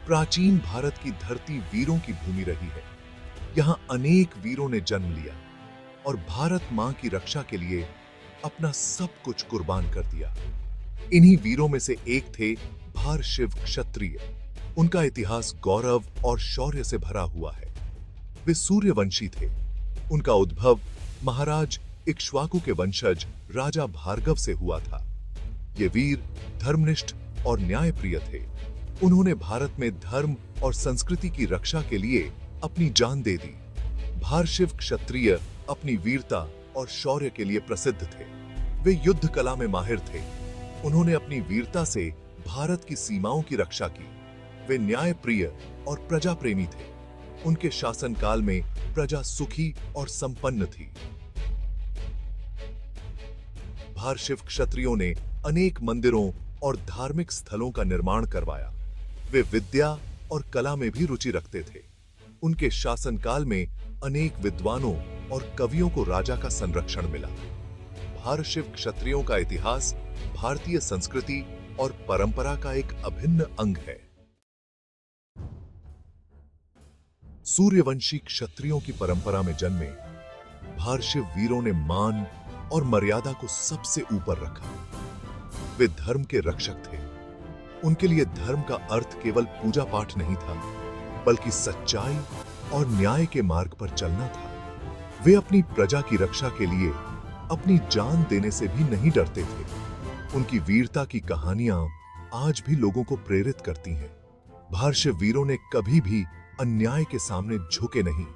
प्राचीन भारत की धरती वीरों की भूमि रही है। यहाँ अनेक वीरों ने जन्म लिया और भारत मां की रक्षा के लिए अपना सब कुछ कुर्बान कर दिया। इन्हीं वीरों में से एक थे भारशिव क्षत्रिय। उनका इतिहास गौरव और शौर्य से भरा हुआ है। वे सूर्यवंशी थे। उनका उद्भव महाराज इक्ष्वाकु के वंशज राजा भार्गव से हुआ था। ये वीर धर्मनिष्ठ और न्यायप्रिय थे। उन्होंने भारत में धर्म और संस्कृति की रक्षा के लिए अपनी जान दे दी। भारशिव क्षत्रिय अपनी वीरता और शौर्य के लिए प्रसिद्ध थे। वे युद्ध कला में माहिर थे। उन्होंने अपनी वीरता से भारत की सीमाओं की रक्षा की। वे न्यायप्रिय और प्रजा प्रेमी थे। उनके शासनकाल में प्रजा सुखी और संपन्न थी। भारशिव क्षत्रियों ने अनेक मंदिरों और धार्मिक स्थलों का निर्माण करवाया। वे विद्या और कला में भी रुचि रखते थे। उनके शासनकाल में अनेक विद्वानों और कवियों को राजा का संरक्षण मिला। भारशिव क्षत्रियों का इतिहास भारतीय संस्कृति और परंपरा का एक अभिन्न अंग है। सूर्यवंशी क्षत्रियों की परंपरा में जन्मे भारशिव वीरों ने मान और मर्यादा को सबसे ऊपर रखा। वे धर्म के रक्षक थे। उनके लिए धर्म का अर्थ केवल पूजा पाठ नहीं था, बल्कि सच्चाई और न्याय के मार्ग पर चलना था। वे अपनी प्रजा की रक्षा के लिए अपनी जान देने से भी नहीं डरते थे। उनकी वीरता की कहानियां आज भी लोगों को प्रेरित करती हैं। भारशिव वीरों ने कभी भी अन्याय के सामने झुके नहीं।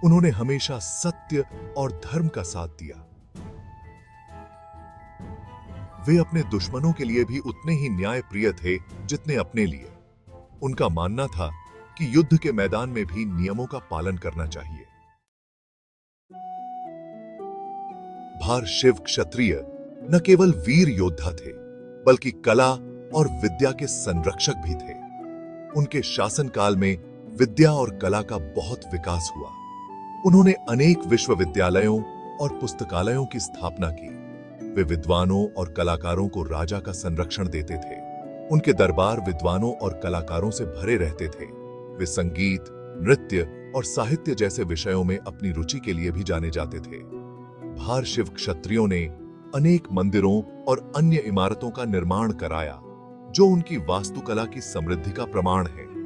उन्होंने हमेशा सत्य और धर्म का साथ दिया। वे अपने दुश्मनों के लिए भी उतने ही न्यायप्रिय थे जितने अपने लिए। उनका मानना था कि युद्ध के मैदान में भी नियमों का पालन करना चाहिए। भारशिव क्षत्रिय न केवल वीर योद्धा थे, बल्कि कला और विद्या के संरक्षक भी थे। उनके शासनकाल में विद्या और कला का बहुत विकास हुआ। उन्होंने अनेक विश्वविद्यालयों और पुस्तकालयों की स्थापना की। वे विद्वानों और कलाकारों को राजा का संरक्षण देते थे। उनके दरबार विद्वानों और कलाकारों से भरे रहते थे। वे संगीत, नृत्य और साहित्य जैसे विषयों में अपनी रुचि के लिए भी जाने जाते थे। भारशिव क्षत्रियों ने अनेक मंदिरों और अन्य इमारतों का निर्माण कराया, जो उनकी वास्तुकला की समृद्धि का प्रमाण है।